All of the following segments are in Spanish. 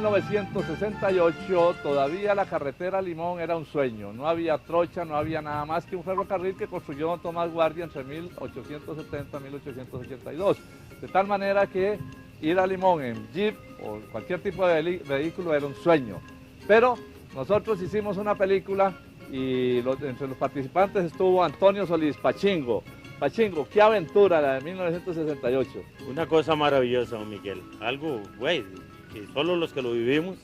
1968 todavía la carretera Limón era un sueño, no había trocha, no había nada más que un ferrocarril que construyó don Tomás Guardia entre 1870 y 1882, de tal manera que ir a Limón en jeep o cualquier tipo de vehículo era un sueño. Pero nosotros hicimos una película y entre los participantes estuvo Antonio Solís, Pachingo. Pachingo, qué aventura la de 1968. Una cosa maravillosa, don Miguel. Algo, güey, que solo los que lo vivimos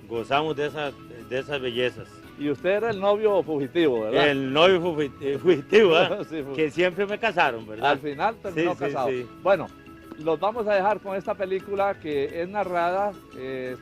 gozamos de esas bellezas. Y usted era el novio fugitivo, ¿verdad? El novio fugitivo, ¿eh? Sí, que siempre me casaron, ¿verdad? Al final terminó casado. Sí. Bueno, los vamos a dejar con esta película que es narrada,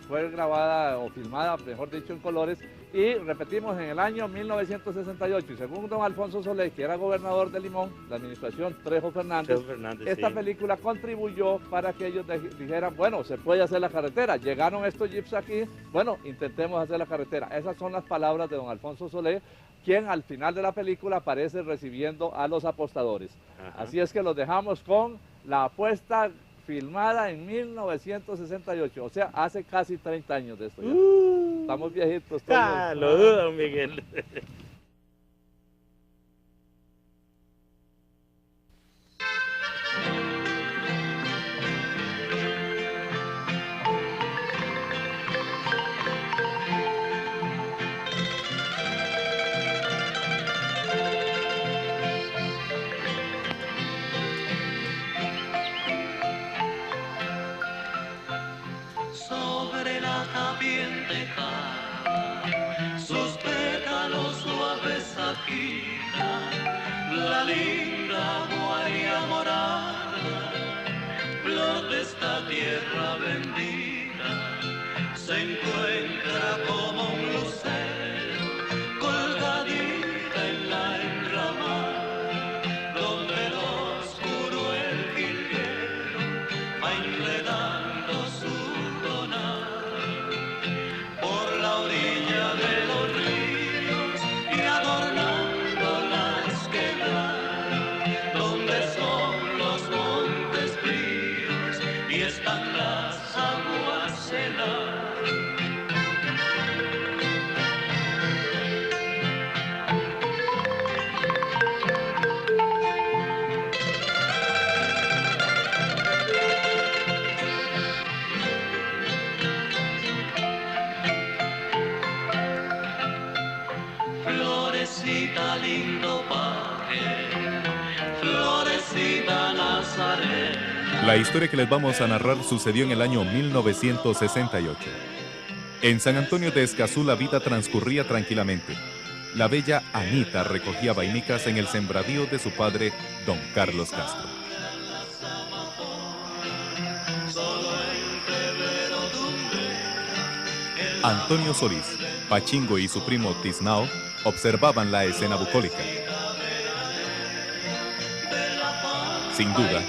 fue grabada o filmada, mejor dicho, en colores, y repetimos, en el año 1968, y según don Alfonso Solé, que era gobernador de Limón, la administración Trejo Fernández, esta película contribuyó para que ellos dijeran, bueno, se puede hacer la carretera, llegaron estos jeeps aquí, bueno, intentemos hacer la carretera. Esas son las palabras de don Alfonso Solé, quien al final de la película aparece recibiendo a los apostadores. Ajá. Así es que los dejamos con la apuesta filmada en 1968, o sea, hace casi 30 años de esto ya. Estamos viejitos todos. Lo dudo, Miguel. Sobre la tapiente sus pétalos suaves agitan, la linda guaria morada, flor de esta tierra bendita, se encuentra como un lucero colgadita en la enramada, donde el oscuro el jilguero va enredando su donar por la orilla de los ríos y adornando las quebradas, donde son los montes fríos y están las aguas heladas. Florecita lindo paje, florecita Nazaré. La historia que les vamos a narrar sucedió en el año 1968. En San Antonio de Escazú la vida transcurría tranquilamente. La bella Anita recogía vainicas en el sembradío de su padre, don Carlos Castro. Antonio Solís, Pachingo y su primo Tiznao observaban la escena bucólica. Sin duda,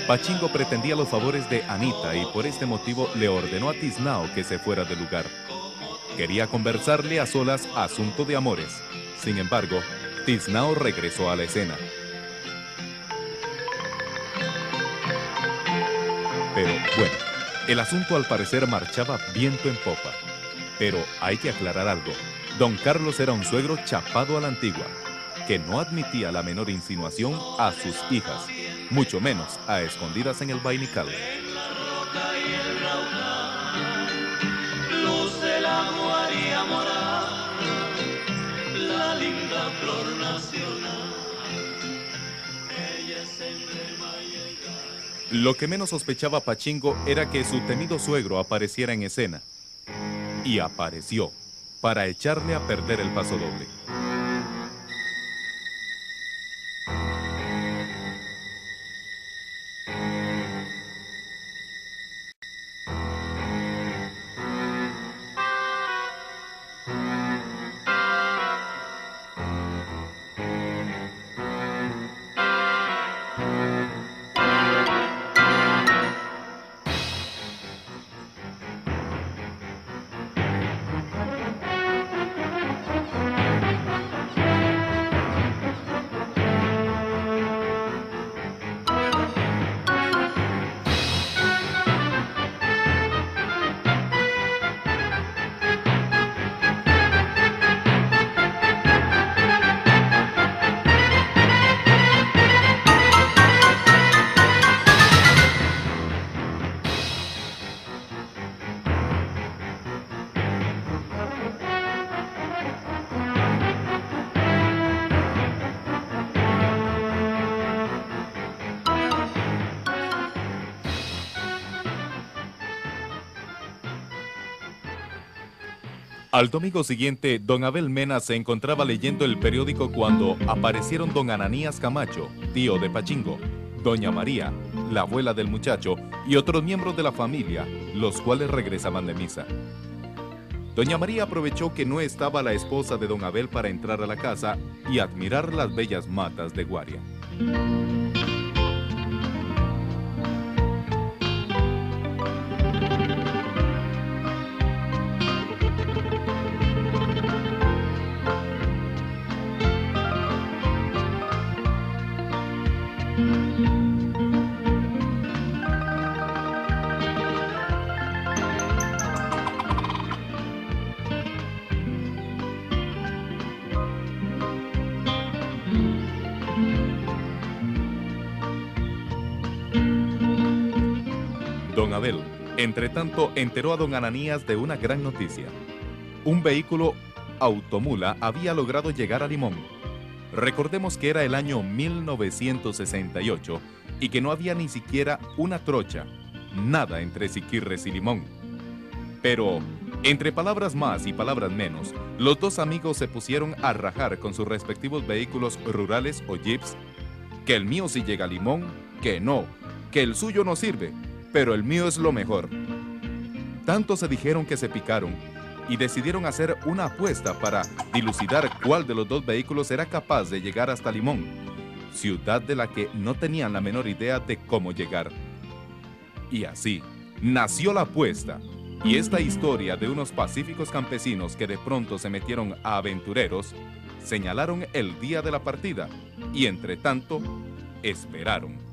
Pachingo pretendía los favores de Anita y por este motivo le ordenó a Tiznao que se fuera del lugar. Quería conversarle a solas asunto de amores. Sin embargo, Tiznao regresó a la escena. Pero bueno, el asunto al parecer marchaba viento en popa. Pero hay que aclarar algo. Don Carlos era un suegro chapado a la antigua, que no admitía la menor insinuación a sus hijas, mucho menos a escondidas en el vainical. Lo que menos sospechaba Pachingo era que su temido suegro apareciera en escena. Y apareció, para echarle a perder el pasodoble. Al domingo siguiente, don Abel Mena se encontraba leyendo el periódico cuando aparecieron don Ananías Camacho, tío de Pachingo, doña María, la abuela del muchacho, y otros miembros de la familia, los cuales regresaban de misa. Doña María aprovechó que no estaba la esposa de don Abel para entrar a la casa y admirar las bellas matas de Guaria. Don Abel, entre tanto, enteró a don Ananías de una gran noticia. Un vehículo automula había logrado llegar a Limón. Recordemos que era el año 1968 y que no había ni siquiera una trocha, nada entre Siquirres y Limón. Pero, entre palabras más y palabras menos, los dos amigos se pusieron a rajar con sus respectivos vehículos rurales o jeeps, que el mío sí llega a Limón, que no, que el suyo no sirve, pero el mío es lo mejor. Tanto se dijeron que se picaron y decidieron hacer una apuesta para dilucidar cuál de los dos vehículos era capaz de llegar hasta Limón, ciudad de la que no tenían la menor idea de cómo llegar. Y así nació la apuesta, y esta historia de unos pacíficos campesinos que de pronto se metieron a aventureros, señalaron el día de la partida y entre tanto esperaron.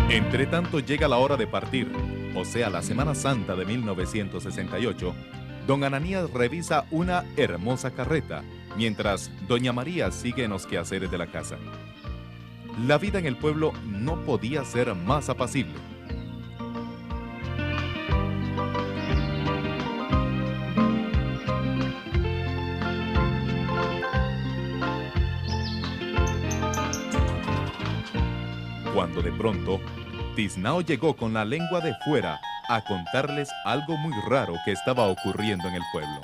Entre tanto llega la hora de partir, o sea, la Semana Santa de 1968. Don Ananías revisa una hermosa carreta, mientras doña María sigue en los quehaceres de la casa. La vida en el pueblo no podía ser más apacible. Cuando de pronto, Tiznao llegó con la lengua de fuera a contarles algo muy raro que estaba ocurriendo en el pueblo.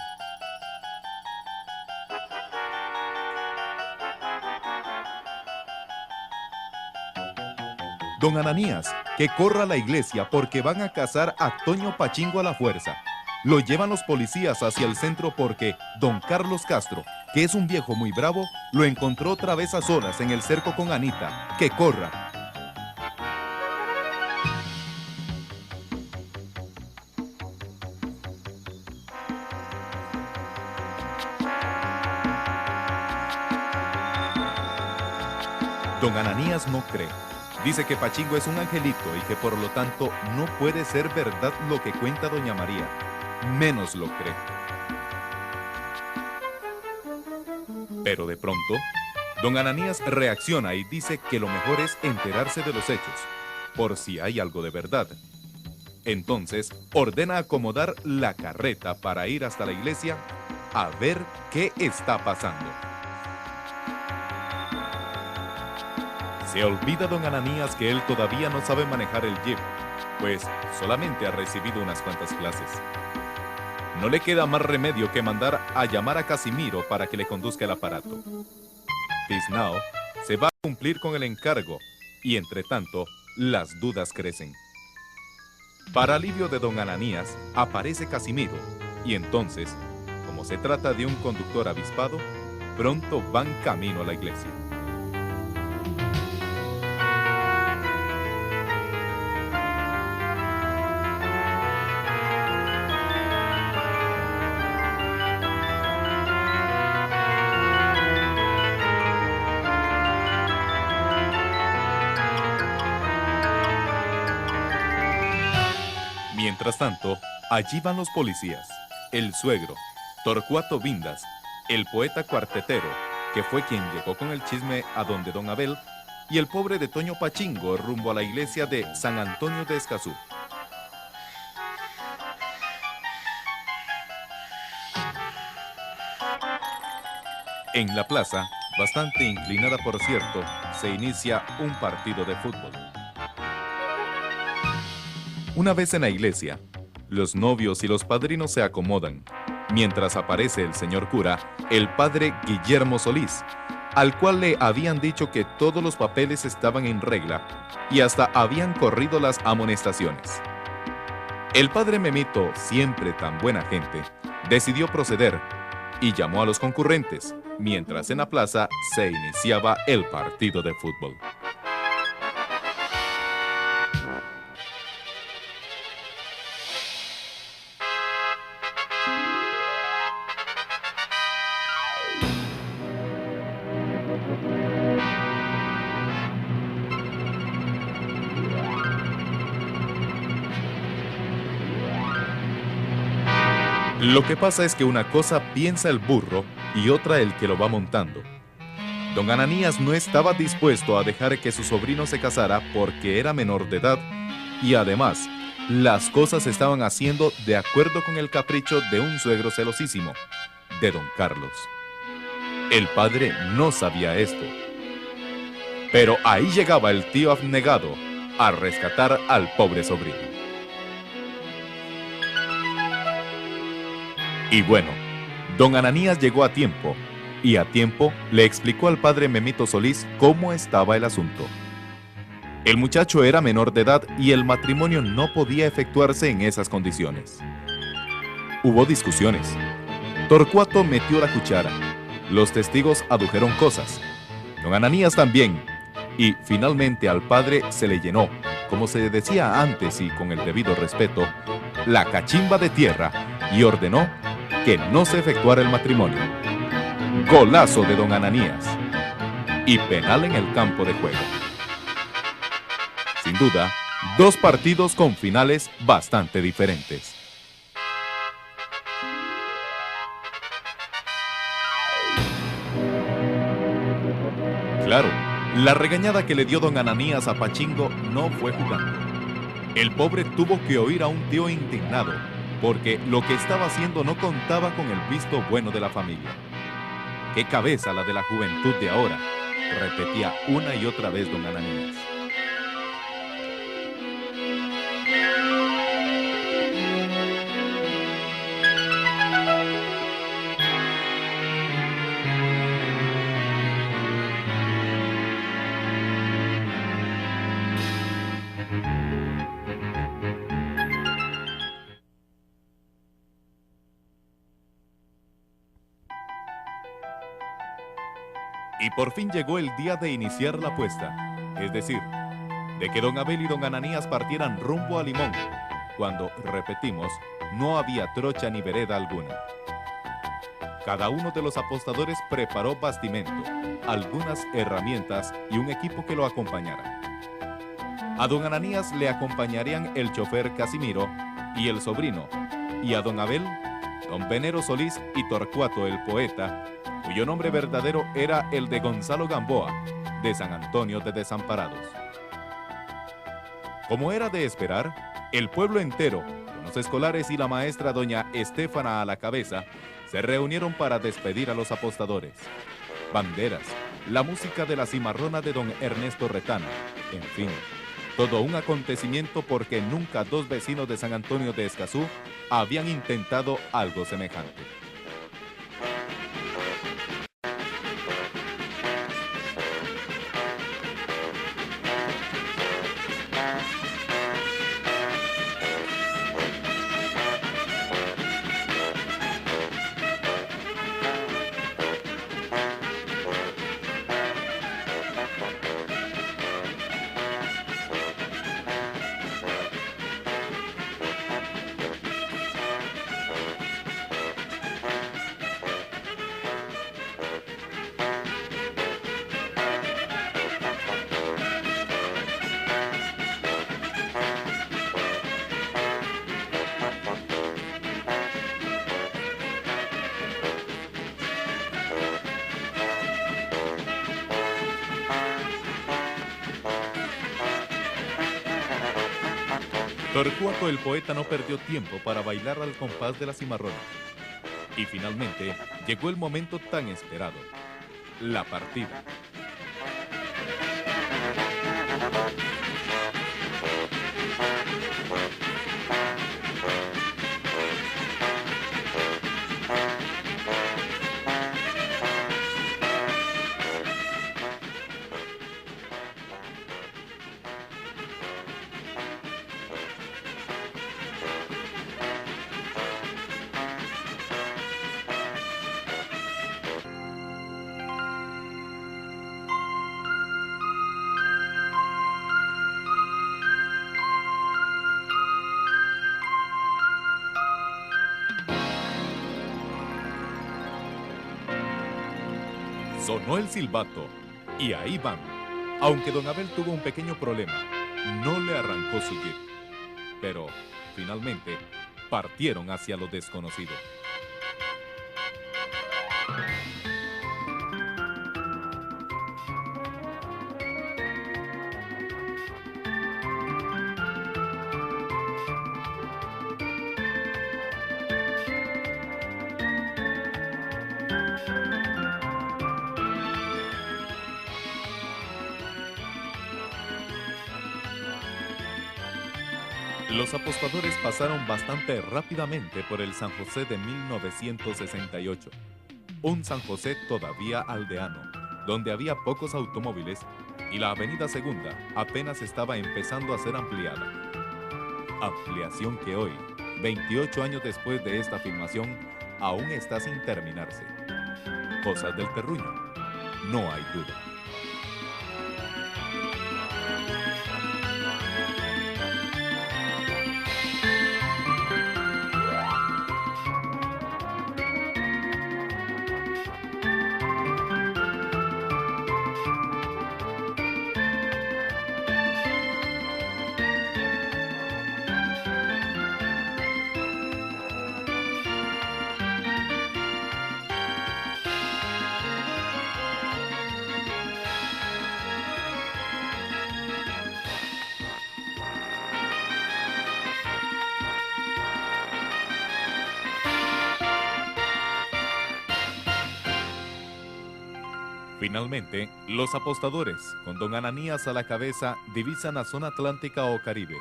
Don Ananías, que corra a la iglesia porque van a cazar a Toño Pachingo a la fuerza. Lo llevan los policías hacia el centro porque don Carlos Castro, que es un viejo muy bravo, lo encontró otra vez a solas en el cerco con Anita. Que corra. Don Ananías no cree. Dice que Pachingo es un angelito y que por lo tanto no puede ser verdad lo que cuenta doña María. Menos lo cree. Pero de pronto, don Ananías reacciona y dice que lo mejor es enterarse de los hechos, por si hay algo de verdad. Entonces, ordena acomodar la carreta para ir hasta la iglesia a ver qué está pasando. Se olvida don Ananías que él todavía no sabe manejar el jeep, pues solamente ha recibido unas cuantas clases. No le queda más remedio que mandar a llamar a Casimiro para que le conduzca el aparato. Tiznao se va a cumplir con el encargo y entre tanto las dudas crecen. Para alivio de don Ananías aparece Casimiro y entonces, como se trata de un conductor avispado, pronto van camino a la iglesia. Mientras tanto, allí van los policías, el suegro, Torcuato Vindas, el poeta cuartetero, que fue quien llegó con el chisme a donde don Abel, y el pobre de Toño Pachingo rumbo a la iglesia de San Antonio de Escazú. En la plaza, bastante inclinada por cierto, se inicia un partido de fútbol. Una vez en la iglesia, los novios y los padrinos se acomodan, mientras aparece el señor cura, el padre Guillermo Solís, al cual le habían dicho que todos los papeles estaban en regla y hasta habían corrido las amonestaciones. El padre Memito, siempre tan buena gente, decidió proceder y llamó a los concurrentes, mientras en la plaza se iniciaba el partido de fútbol. Lo que pasa es que una cosa piensa el burro y otra el que lo va montando. Don Ananías no estaba dispuesto a dejar que su sobrino se casara porque era menor de edad y además las cosas se estaban haciendo de acuerdo con el capricho de un suegro celosísimo, de don Carlos. El padre no sabía esto. Pero ahí llegaba el tío abnegado a rescatar al pobre sobrino. Y bueno, don Ananías llegó a tiempo, y a tiempo le explicó al padre Memito Solís cómo estaba el asunto. El muchacho era menor de edad y el matrimonio no podía efectuarse en esas condiciones. Hubo discusiones. Torcuato metió la cuchara. Los testigos adujeron cosas. Don Ananías también. Y finalmente al padre se le llenó, como se decía antes y con el debido respeto, la cachimba de tierra y ordenó que no se efectuara el matrimonio. Golazo de don Ananías. Y penal en el campo de juego. Sin duda, dos partidos con finales bastante diferentes. Claro, la regañada que le dio don Ananías a Pachingo no fue jugando. El pobre tuvo que oír a un tío indignado, porque lo que estaba haciendo no contaba con el visto bueno de la familia. ¡Qué cabeza la de la juventud de ahora!, repetía una y otra vez don Ananías. Y por fin llegó el día de iniciar la apuesta, es decir, de que don Abel y don Ananías partieran rumbo a Limón, cuando, repetimos, no había trocha ni vereda alguna. Cada uno de los apostadores preparó bastimento, algunas herramientas y un equipo que lo acompañara. A don Ananías le acompañarían el chofer Casimiro y el sobrino, y a don Abel, don Venero Solís y Torcuato el poeta, cuyo nombre verdadero era el de Gonzalo Gamboa, de San Antonio de Desamparados. Como era de esperar, el pueblo entero, con los escolares y la maestra doña Estéfana a la cabeza, se reunieron para despedir a los apostadores. Banderas, la música de la cimarrona de don Ernesto Retana, en fin, todo un acontecimiento porque nunca dos vecinos de San Antonio de Escazú habían intentado algo semejante. Torcuato el poeta no perdió tiempo para bailar al compás de la cimarrona. Y finalmente llegó el momento tan esperado, la partida. Sonó el silbato y ahí van. Aunque don Abel tuvo un pequeño problema, no le arrancó su jeep. Pero, finalmente, partieron hacia lo desconocido. Los apostadores pasaron bastante rápidamente por el San José de 1968, un San José todavía aldeano, donde había pocos automóviles y la avenida Segunda apenas estaba empezando a ser ampliada. Ampliación que hoy, 28 años después de esta filmación, aún está sin terminarse. Cosas del terruño, no hay duda. Finalmente, los apostadores, con don Ananías a la cabeza, divisan la zona atlántica o Caribe.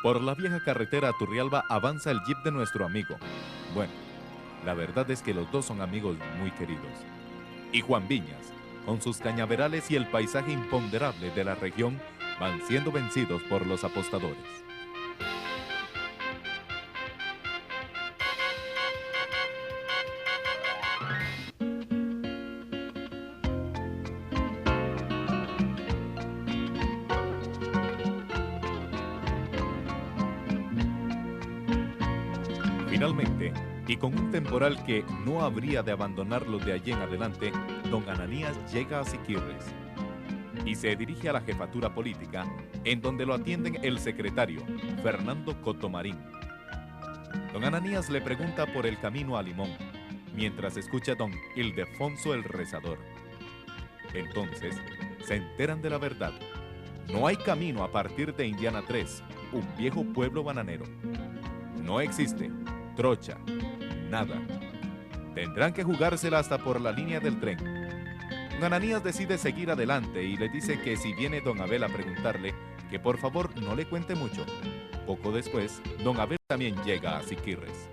Por la vieja carretera a Turrialba avanza el jeep de nuestro amigo. Bueno, la verdad es que los dos son amigos muy queridos. Y Juan Viñas, con sus cañaverales y el paisaje imponderable de la región, van siendo vencidos por los apostadores. Finalmente, y con un temporal que no habría de abandonarlo de allí en adelante, don Ananías llega a Siquirres y se dirige a la jefatura política, en donde lo atienden el secretario, Fernando Cotomarín. Don Ananías le pregunta por el camino a Limón, mientras escucha a don Ildefonso el Rezador. Entonces, se enteran de la verdad. No hay camino a partir de Indiana 3, un viejo pueblo bananero. No existe trocha, nada. Tendrán que jugársela hasta por la línea del tren. Don Ananías decide seguir adelante y le dice que si viene don Abel a preguntarle, que por favor no le cuente mucho. Poco después, don Abel también llega a Siquirres.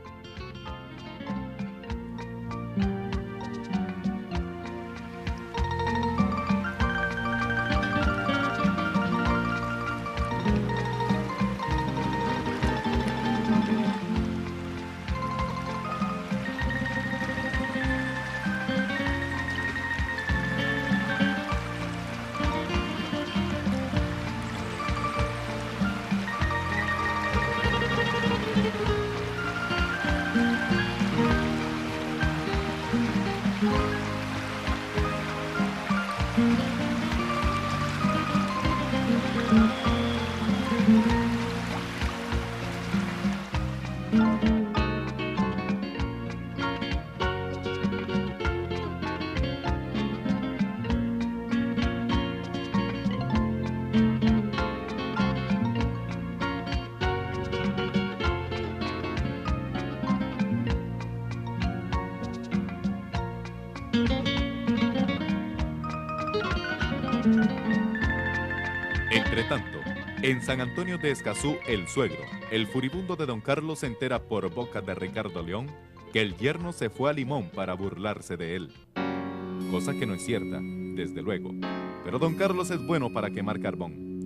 Entretanto, en San Antonio de Escazú, el suegro, el furibundo de don Carlos, se entera por boca de Ricardo León que el yerno se fue a Limón para burlarse de él. Cosa que no es cierta, desde luego, pero don Carlos es bueno para quemar carbón,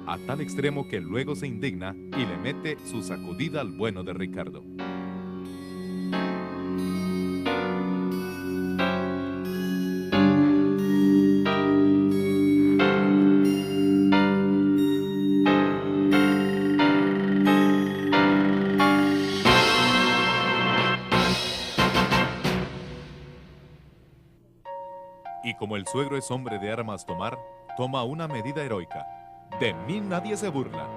a tal extremo que luego se indigna y le mete su sacudida al bueno de Ricardo. como el suegro es hombre de armas tomar, toma una medida heroica. De mí nadie se burla.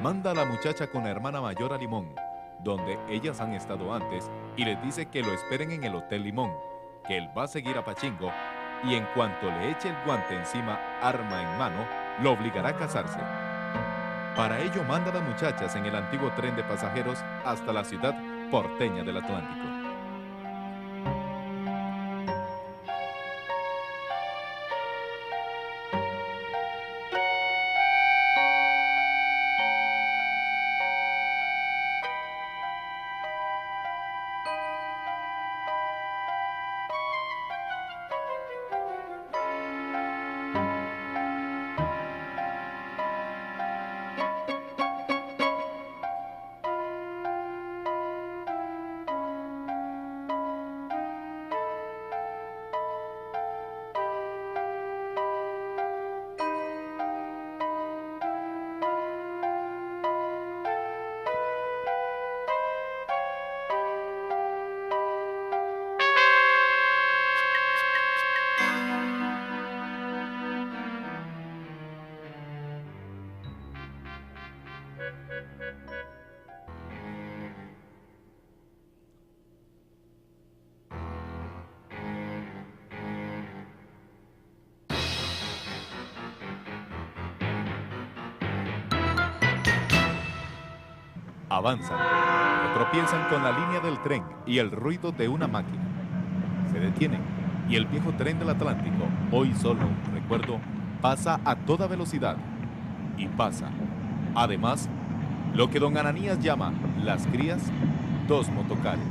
Manda a la muchacha con la hermana mayor a Limón, donde ellas han estado antes, y les dice que lo esperen en el Hotel Limón, que él va a seguir a Pachingo, y en cuanto le eche el guante encima, arma en mano, lo obligará a casarse. Para ello manda a las muchachas en el antiguo tren de pasajeros hasta la ciudad porteña del Atlántico. Avanzan, pero tropiezan con la línea del tren y el ruido de una máquina. Se detienen y el viejo tren del Atlántico, hoy solo un recuerdo, pasa a toda velocidad. Y pasa, además, lo que don Ananías llama las crías, dos motocares.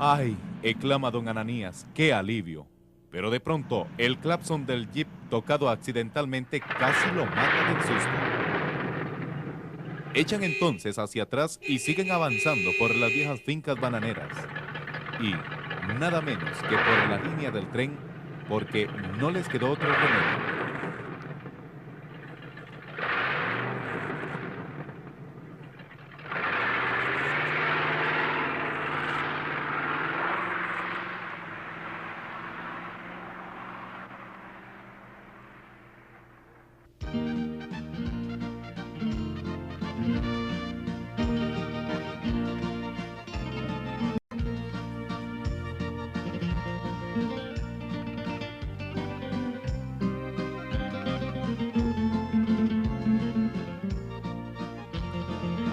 ¡Ay!, exclama don Ananías, ¡qué alivio! Pero de pronto, el claxon del jeep tocado accidentalmente casi lo mata del susto. Echan entonces hacia atrás y siguen avanzando por las viejas fincas bananeras. Y nada menos que por la línea del tren, porque no les quedó otro remedio.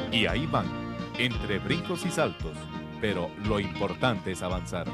Y ahí van, entre brincos y saltos, pero lo importante es avanzar.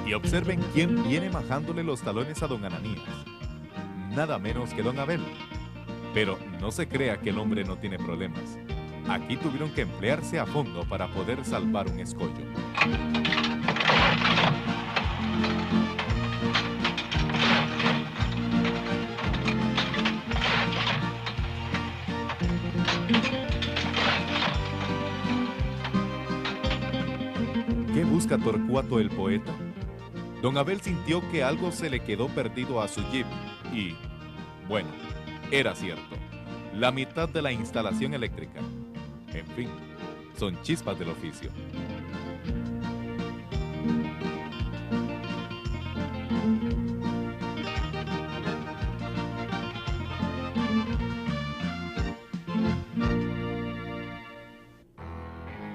Y observen quién viene majándole los talones a don Ananías. Nada menos que don Abel. Pero no se crea que el hombre no tiene problemas. Aquí tuvieron que emplearse a fondo para poder salvar un escollo. ¿Qué busca Torcuato el poeta? Don Abel sintió que algo se le quedó perdido a su jeep y, bueno, era cierto, la mitad de la instalación eléctrica. En fin, son chispas del oficio.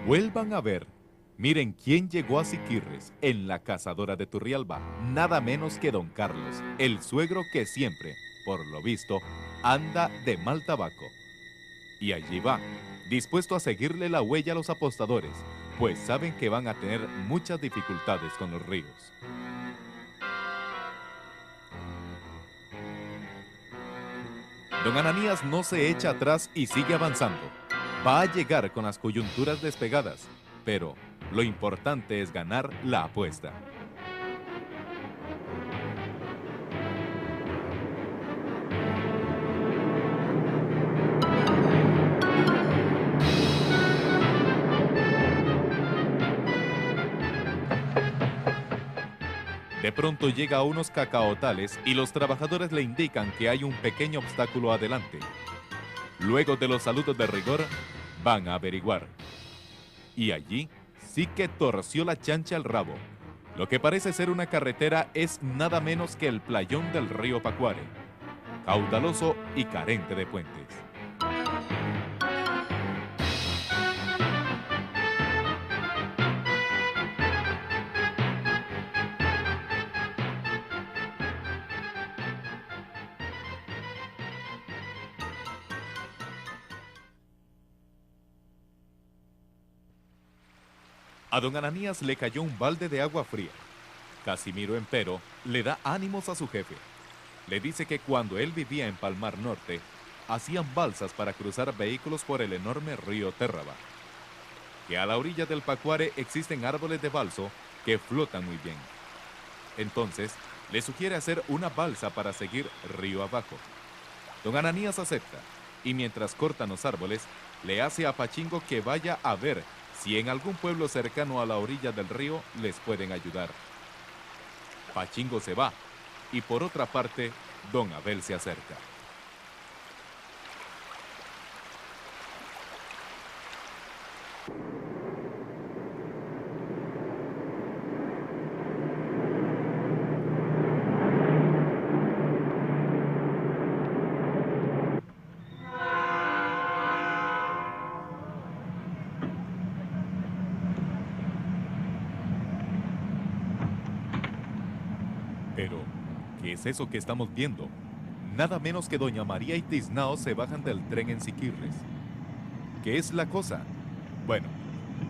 Vuelvan a ver Miren quién llegó a Siquirres en la cazadora de Turrialba, nada menos que don Carlos, el suegro que siempre, por lo visto, anda de mal tabaco. Y allí va, dispuesto a seguirle la huella a los apostadores, pues saben que van a tener muchas dificultades con los ríos. Don Ananías no se echa atrás y sigue avanzando. Va a llegar con las coyunturas despegadas, pero lo importante es ganar la apuesta. De pronto llega a unos cacaotales y los trabajadores le indican que hay un pequeño obstáculo adelante. Luego de los saludos de rigor, van a averiguar. Y allí sí que torció la chancha el rabo. Lo que parece ser una carretera es nada menos que el playón del río Pacuare, caudaloso y carente de puentes. A don Ananías le cayó un balde de agua fría. Casimiro, empero, le da ánimos a su jefe. Le dice que cuando él vivía en Palmar Norte, hacían balsas para cruzar vehículos por el enorme río Térraba. Que a la orilla del Pacuare existen árboles de balso que flotan muy bien. Entonces, le sugiere hacer una balsa para seguir río abajo. Don Ananías acepta, y mientras cortan los árboles, le hace a Pachingo que vaya a ver si en algún pueblo cercano a la orilla del río les pueden ayudar. Pachingo se va, y por otra parte, don Abel se acerca. Pero, ¿qué es eso que estamos viendo? Nada menos que doña María y Tiznao se bajan del tren en Siquirres. ¿Qué es la cosa? Bueno,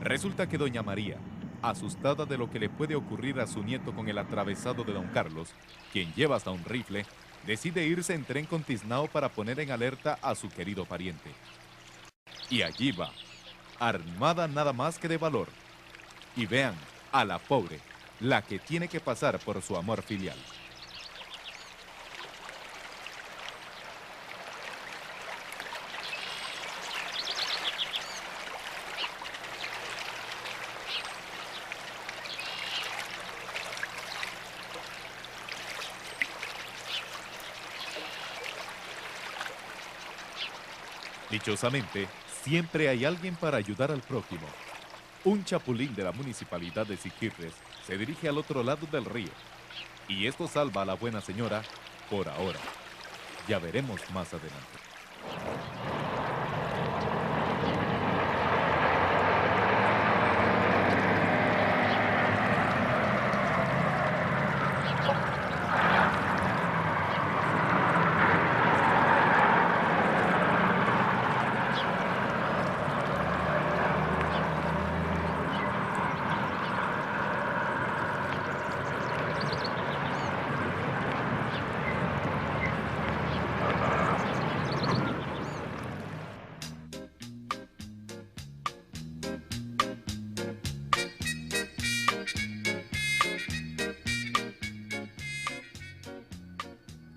resulta que doña María, asustada de lo que le puede ocurrir a su nieto con el atravesado de don Carlos, quien lleva hasta un rifle, decide irse en tren con Tiznao para poner en alerta a su querido pariente. Y allí va, armada nada más que de valor. Y vean, a la pobre, la que tiene que pasar por su amor filial. Dichosamente, siempre hay alguien para ayudar al prójimo. Un chapulín de la municipalidad de Siquirres se dirige al otro lado del río. Y esto salva a la buena señora por ahora. Ya veremos más adelante.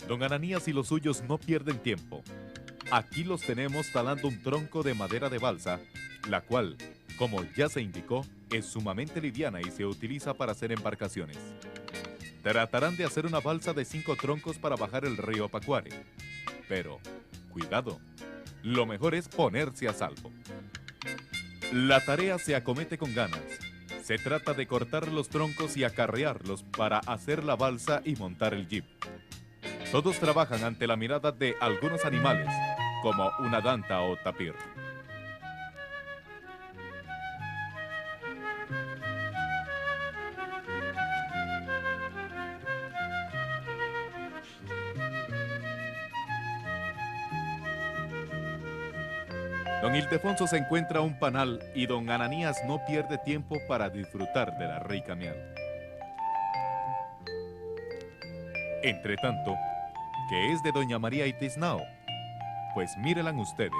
Don Ananías y los suyos no pierden tiempo. Aquí los tenemos talando un tronco de madera de balsa, la cual, como ya se indicó, es sumamente liviana y se utiliza para hacer embarcaciones. Tratarán de hacer una balsa de 5 troncos para bajar el río Pacuare. Pero, cuidado, lo mejor es ponerse a salvo. La tarea se acomete con ganas. Se trata de cortar los troncos y acarrearlos para hacer la balsa y montar el jeep. Todos trabajan ante la mirada de algunos animales, como una danta o tapir. Don Ildefonso se encuentra un panal y don Ananías no pierde tiempo para disfrutar de la rica miel. Entretanto, ¿qué es de doña María y Tiznao? Pues mírenla ustedes,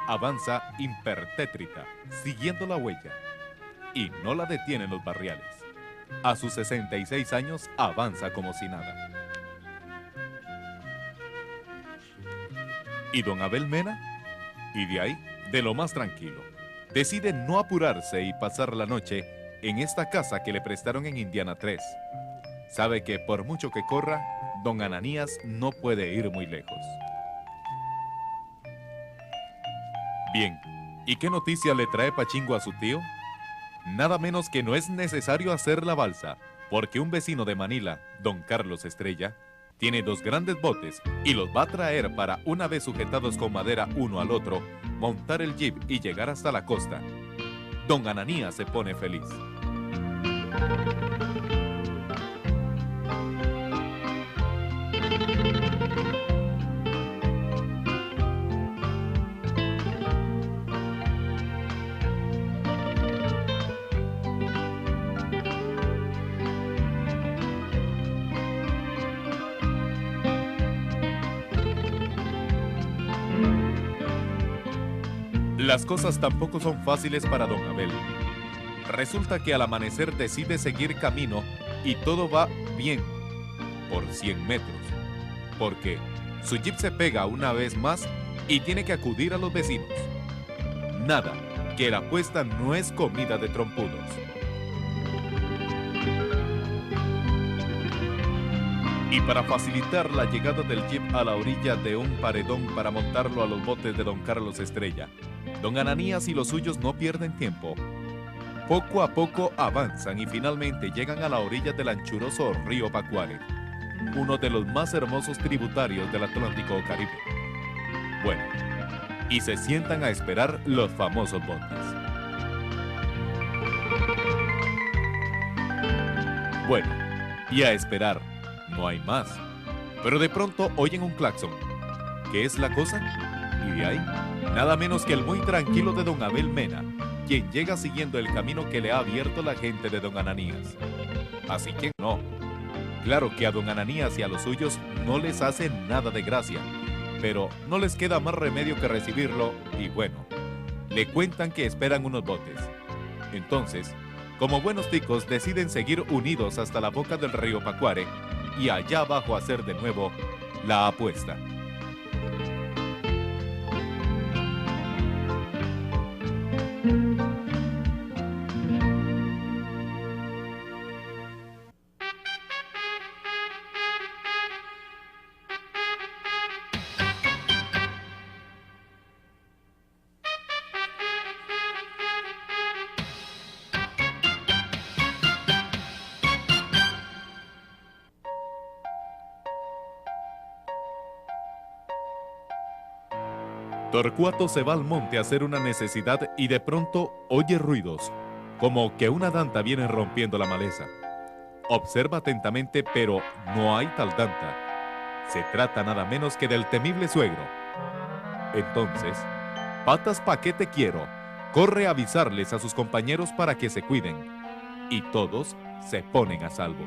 avanza impertétrita, siguiendo la huella, y no la detienen los barriales. A sus 66 años avanza como si nada. ¿Y don Abel Mena? Y de ahí, de lo más tranquilo, decide no apurarse y pasar la noche en esta casa que le prestaron en Indiana 3. Sabe que por mucho que corra, don Ananías no puede ir muy lejos. Bien, ¿y qué noticia le trae Pachingo a su tío? Nada menos que no es necesario hacer la balsa, porque un vecino de Manila, don Carlos Estrella, tiene 2 grandes botes y los va a traer para, una vez sujetados con madera uno al otro, montar el jeep y llegar hasta la costa. Don Ananías se pone feliz. Las cosas tampoco son fáciles para don Abel. Resulta que al amanecer decide seguir camino y todo va bien, por 100 metros, porque su jeep se pega una vez más y tiene que acudir a los vecinos. Nada, que la apuesta no es comida de trompudos. Y para facilitar la llegada del jeep a la orilla de un paredón para montarlo a los botes de don Carlos Estrella, don Ananías y los suyos no pierden tiempo. Poco a poco avanzan y finalmente llegan a la orilla del anchuroso río Pacuare, uno de los más hermosos tributarios del Atlántico Caribe. Bueno, y se sientan a esperar los famosos botes. Bueno, y a esperar, no hay más. Pero de pronto oyen un claxon. ¿Qué es la cosa? Y de ahí, nada menos que el muy tranquilo de don Abel Mena, quien llega siguiendo el camino que le ha abierto la gente de don Ananías. Así que no. Claro que a don Ananías y a los suyos no les hace nada de gracia, pero no les queda más remedio que recibirlo y bueno, le cuentan que esperan unos botes. Entonces, como buenos ticos deciden seguir unidos hasta la boca del río Pacuare y allá abajo hacer de nuevo la apuesta. Torcuato se va al monte a hacer una necesidad y de pronto oye ruidos, como que una danta viene rompiendo la maleza. Observa atentamente, pero no hay tal danta. Se trata nada menos que del temible suegro. Entonces, patas pa' qué te quiero, corre a avisarles a sus compañeros para que se cuiden. Y todos se ponen a salvo.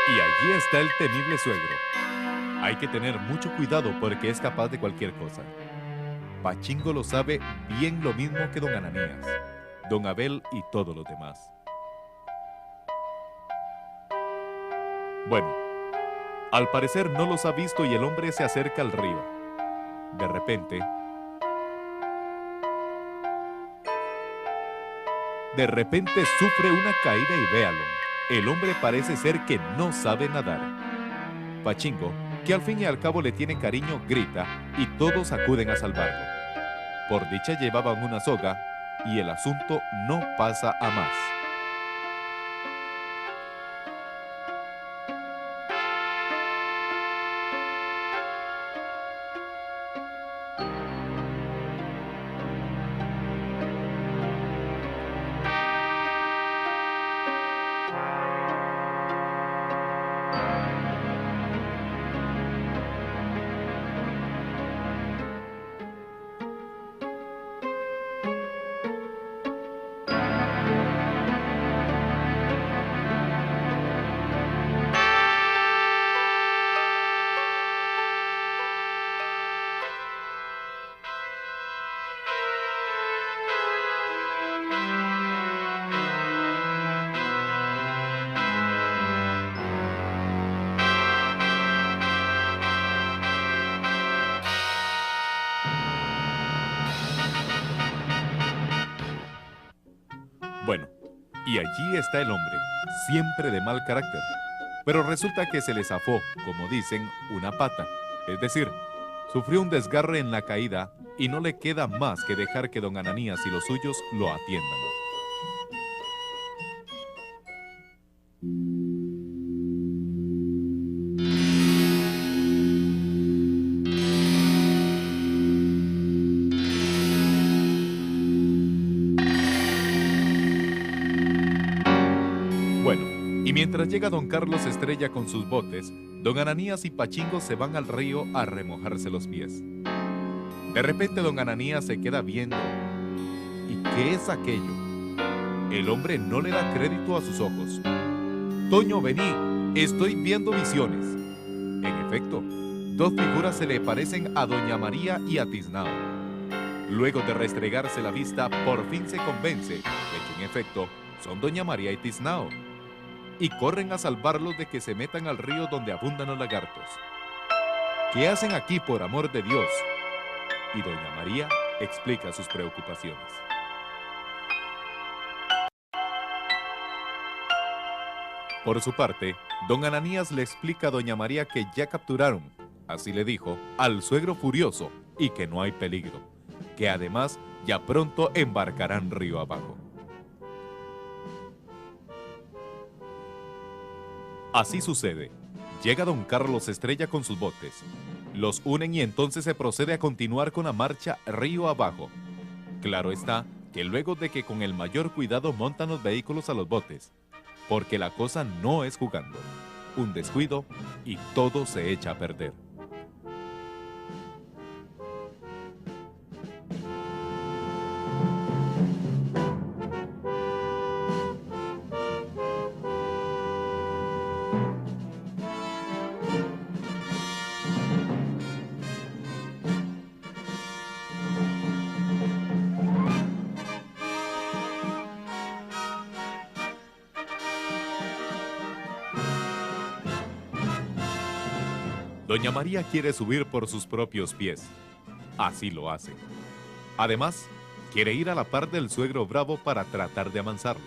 Y allí está el temible suegro. Hay que tener mucho cuidado porque es capaz de cualquier cosa. Pachingo lo sabe bien lo mismo que don Ananías, don Abel y todos los demás. Bueno, al parecer no los ha visto y el hombre se acerca al río. De repente, De repente sufre una caída y véalo. El hombre parece ser que no sabe nadar. Pachingo, que al fin y al cabo le tiene cariño, grita y todos acuden a salvarlo. Por dicha llevaban una soga y el asunto no pasa a más. Bueno, y allí está el hombre, siempre de mal carácter. Pero resulta que se le zafó, como dicen, una pata. Es decir, sufrió un desgarre en la caída y no le queda más que dejar que don Ananías y los suyos lo atiendan. Mientras llega don Carlos Estrella con sus botes, don Ananías y Pachingo se van al río a remojarse los pies. De repente don Ananías se queda viendo. ¿Y qué es aquello? El hombre no le da crédito a sus ojos. Toño, vení, estoy viendo visiones. En efecto, dos figuras se le parecen a doña María y a Tiznao. Luego de restregarse la vista, por fin se convence de que en efecto son doña María y Tiznao. Y corren a salvarlos de que se metan al río donde abundan los lagartos. ¿Qué hacen aquí, por amor de Dios? Y doña María explica sus preocupaciones. Por su parte, don Ananías le explica a doña María que ya capturaron, así le dijo, al suegro furioso y que no hay peligro, que además ya pronto embarcarán río abajo. Así sucede. Llega don Carlos Estrella con sus botes. Los unen y entonces se procede a continuar con la marcha río abajo. Claro está que luego de que con el mayor cuidado montan los vehículos a los botes, porque la cosa no es jugando. Un descuido y todo se echa a perder. Doña María quiere subir por sus propios pies. Así lo hace. Además, quiere ir a la par del suegro bravo para tratar de amansarlo.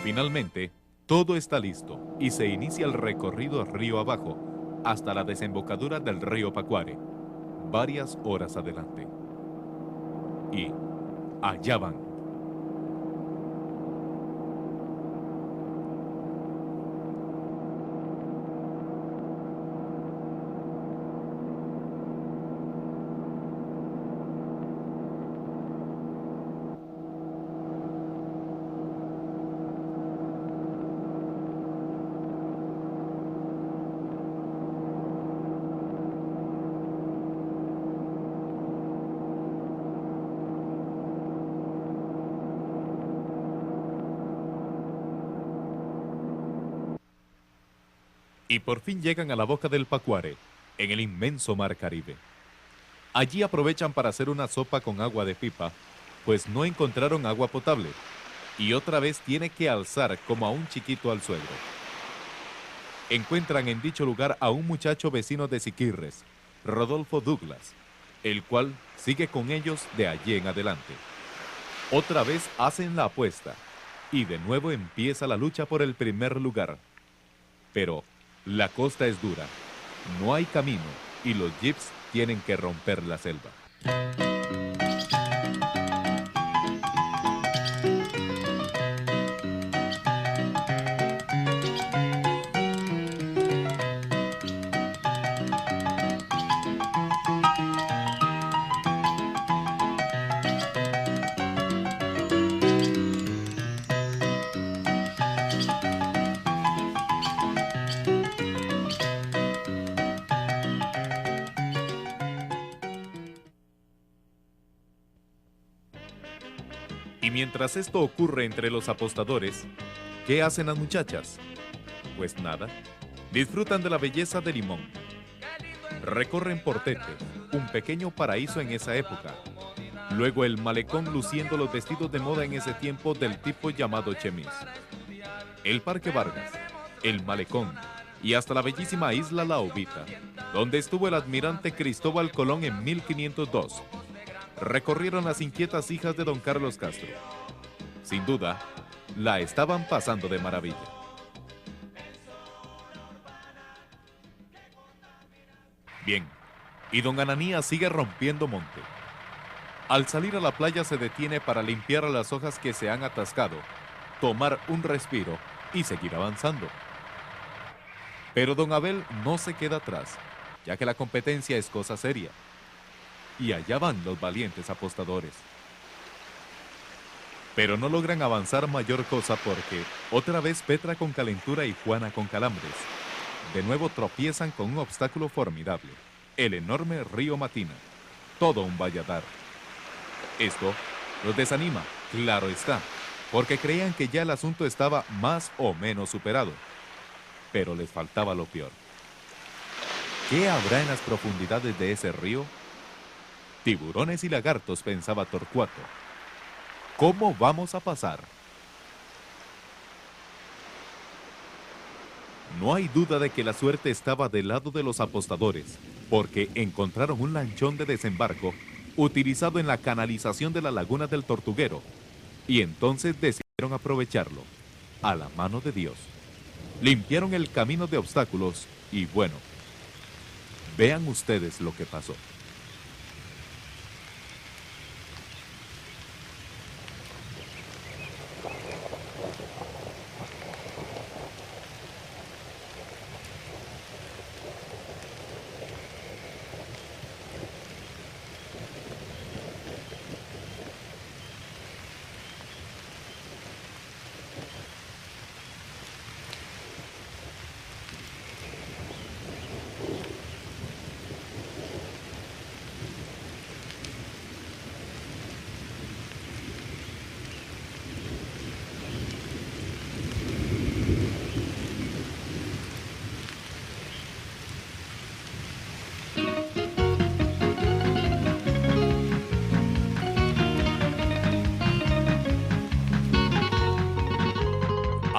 Finalmente, todo está listo y se inicia el recorrido río abajo hasta la desembocadura del río Pacuare, varias horas adelante. Y allá van. Y por fin llegan a la boca del Pacuare, en el inmenso mar Caribe. Allí aprovechan para hacer una sopa con agua de pipa, pues no encontraron agua potable, y otra vez tiene que alzar como a un chiquito al suegro. Encuentran en dicho lugar a un muchacho vecino de Siquirres, Rodolfo Douglas, el cual sigue con ellos de allí en adelante. Otra vez hacen la apuesta y de nuevo empieza la lucha por el primer lugar. Pero la costa es dura, no hay camino y los jeeps tienen que romper la selva. Y mientras esto ocurre entre los apostadores, ¿qué hacen las muchachas? Pues nada, disfrutan de la belleza de Limón. Recorren Portete, un pequeño paraíso en esa época. Luego el malecón luciendo los vestidos de moda en ese tiempo del tipo llamado chemis. El Parque Vargas, el malecón y hasta la bellísima isla La Ovita, donde estuvo el almirante Cristóbal Colón en 1502. Recorrieron las inquietas hijas de don Carlos Castro. Sin duda, la estaban pasando de maravilla. Bien, y don Ananías sigue rompiendo monte. Al salir a la playa se detiene para limpiar las hojas que se han atascado, tomar un respiro y seguir avanzando. Pero don Abel no se queda atrás, ya que la competencia es cosa seria. Y allá van los valientes apostadores. Pero no logran avanzar mayor cosa porque otra vez Petra con calentura y Juana con calambres. De nuevo tropiezan con un obstáculo formidable, el enorme río Matina. Todo un valladar. Esto los desanima, claro está, porque creían que ya el asunto estaba más o menos superado. Pero les faltaba lo peor. ¿Qué habrá en las profundidades de ese río? Tiburones y lagartos, pensaba Torcuato. ¿Cómo vamos a pasar? No hay duda de que la suerte estaba del lado de los apostadores, porque encontraron un lanchón de desembarco utilizado en la canalización de la laguna del Tortuguero, y entonces decidieron aprovecharlo, a la mano de Dios. Limpiaron el camino de obstáculos y bueno, vean ustedes lo que pasó.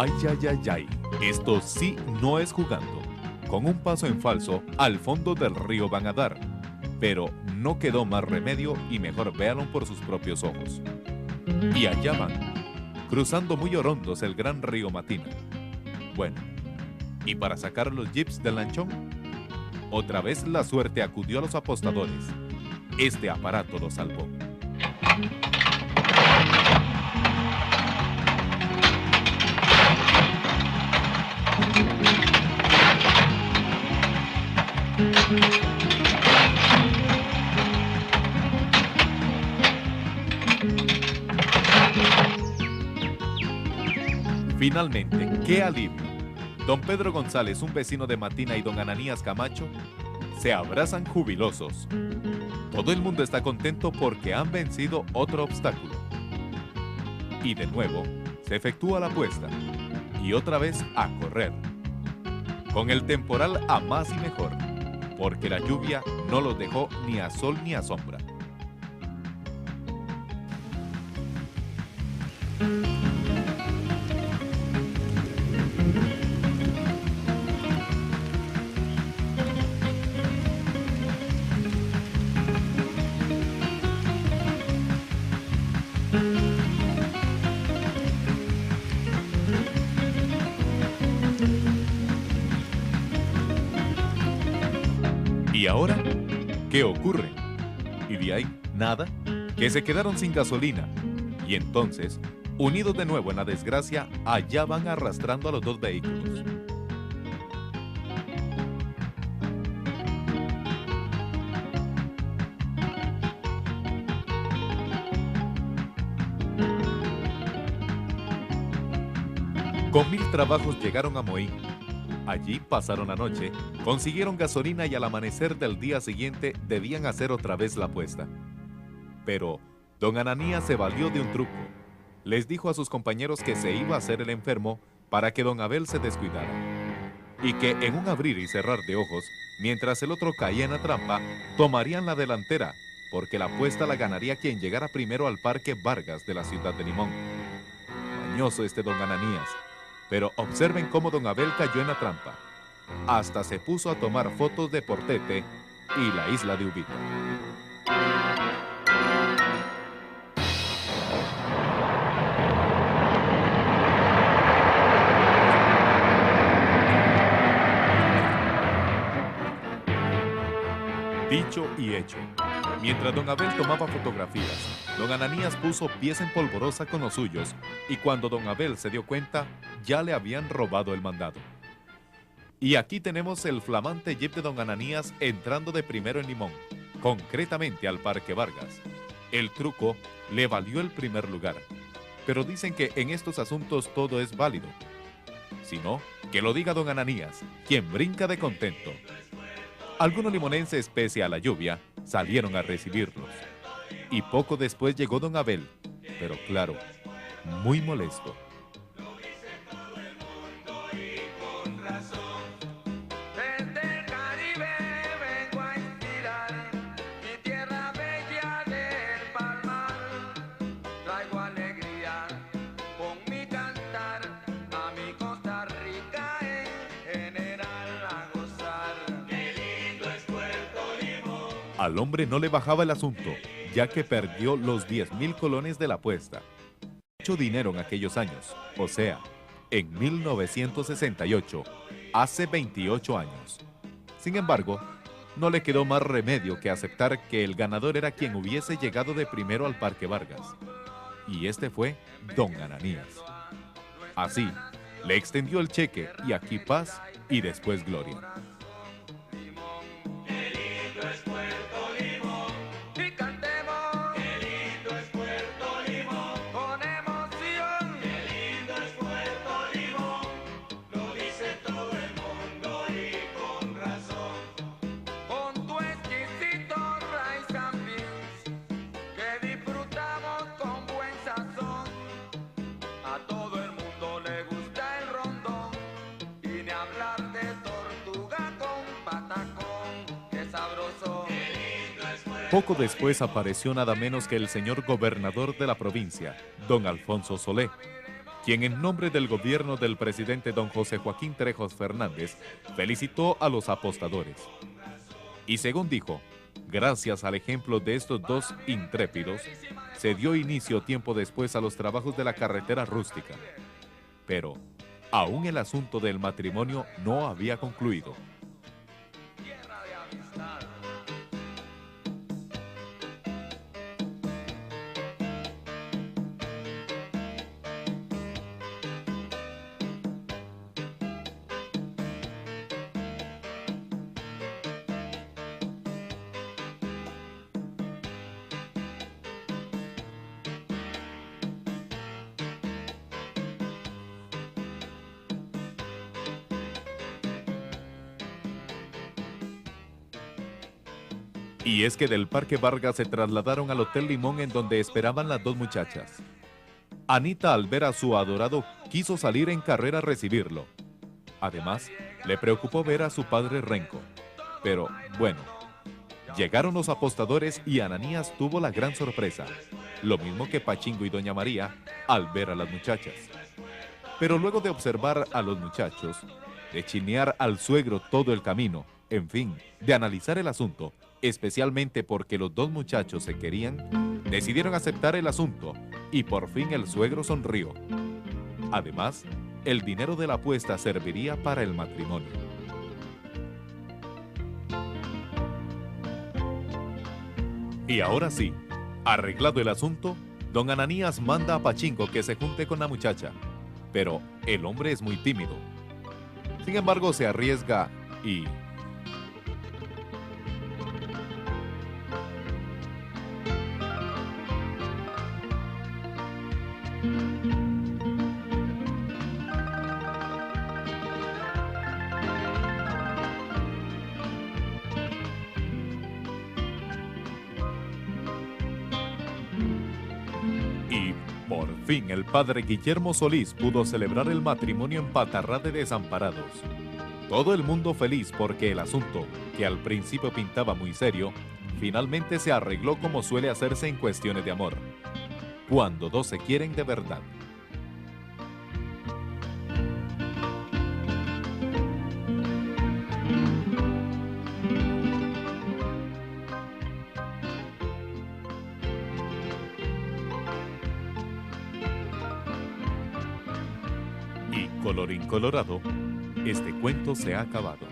Ay, ay, ay, ay, esto sí no es jugando. Con un paso en falso, al fondo del río van a dar. Pero no quedó más remedio y mejor véanlo por sus propios ojos. Y allá van, cruzando muy orondos el gran río Matina. Bueno, ¿y para sacar los jeeps del lanchón? Otra vez la suerte acudió a los apostadores. Este aparato los salvó. Finalmente, ¡qué alivio! Don Pedro González, un vecino de Matina, y don Ananías Camacho se abrazan jubilosos. Todo el mundo está contento porque han vencido otro obstáculo. Y de nuevo, se efectúa la apuesta. Y otra vez a correr. Con el temporal a más y mejor, porque la lluvia no los dejó ni a sol ni a sombra. ¿Y ahora? ¿Qué ocurre? Y de ahí, nada, que se quedaron sin gasolina. Y entonces, unidos de nuevo en la desgracia, allá van arrastrando a los dos vehículos. Con 1000 trabajos llegaron a Moín. Allí pasaron la noche, consiguieron gasolina y al amanecer del día siguiente debían hacer otra vez la apuesta. Pero don Ananías se valió de un truco. Les dijo a sus compañeros que se iba a hacer el enfermo para que don Abel se descuidara. Y que en un abrir y cerrar de ojos, mientras el otro caía en la trampa, tomarían la delantera, porque la apuesta la ganaría quien llegara primero al Parque Vargas de la ciudad de Limón. Mañoso este don Ananías. Pero observen cómo don Abel cayó en la trampa. Hasta se puso a tomar fotos de Portete y la isla de Ubita. Dicho y hecho. Mientras don Abel tomaba fotografías, don Ananías puso pies en polvorosa con los suyos y cuando don Abel se dio cuenta, ya le habían robado el mandado. Y aquí tenemos el flamante jeep de don Ananías entrando de primero en Limón, concretamente al Parque Vargas. El truco le valió el primer lugar, pero dicen que en estos asuntos todo es válido. Si no, que lo diga don Ananías, quien brinca de contento. Algunos limonenses, pese a la lluvia, salieron a recibirlos. Y poco después llegó don Abel, pero claro, muy molesto. Al hombre no le bajaba el asunto, ya que perdió los 10,000 colones de la apuesta. Mucho dinero en aquellos años, o sea, en 1968, hace 28 años. Sin embargo, no le quedó más remedio que aceptar que el ganador era quien hubiese llegado de primero al Parque Vargas. Y este fue don Ananías. Así, le extendió el cheque y aquí paz y después gloria. Poco después apareció nada menos que el señor gobernador de la provincia, don Alfonso Solé, quien en nombre del gobierno del presidente don José Joaquín Trejos Fernández felicitó a los apostadores. Y según dijo, gracias al ejemplo de estos dos intrépidos, se dio inicio tiempo después a los trabajos de la carretera rústica. Pero aún el asunto del matrimonio no había concluido. Y es que del Parque Vargas se trasladaron al Hotel Limón en donde esperaban las dos muchachas. Anita, al ver a su adorado, quiso salir en carrera a recibirlo. Además, le preocupó ver a su padre Renco. Pero, bueno, llegaron los apostadores y Ananías tuvo la gran sorpresa, lo mismo que Pachingo y Doña María al ver a las muchachas. Pero luego de observar a los muchachos, de chinear al suegro todo el camino, en fin, de analizar el asunto, especialmente porque los dos muchachos se querían, decidieron aceptar el asunto y por fin el suegro sonrió. Además, el dinero de la apuesta serviría para el matrimonio. Y ahora sí, arreglado el asunto, don Ananías manda a Pachinko que se junte con la muchacha. Pero el hombre es muy tímido. Sin embargo, se arriesga y... Y por fin el padre Guillermo Solís pudo celebrar el matrimonio en Patarrá de Desamparados. Todo el mundo feliz porque el asunto, que al principio pintaba muy serio, finalmente se arregló como suele hacerse en cuestiones de amor, cuando dos se quieren de verdad. Y colorín colorado, este cuento se ha acabado.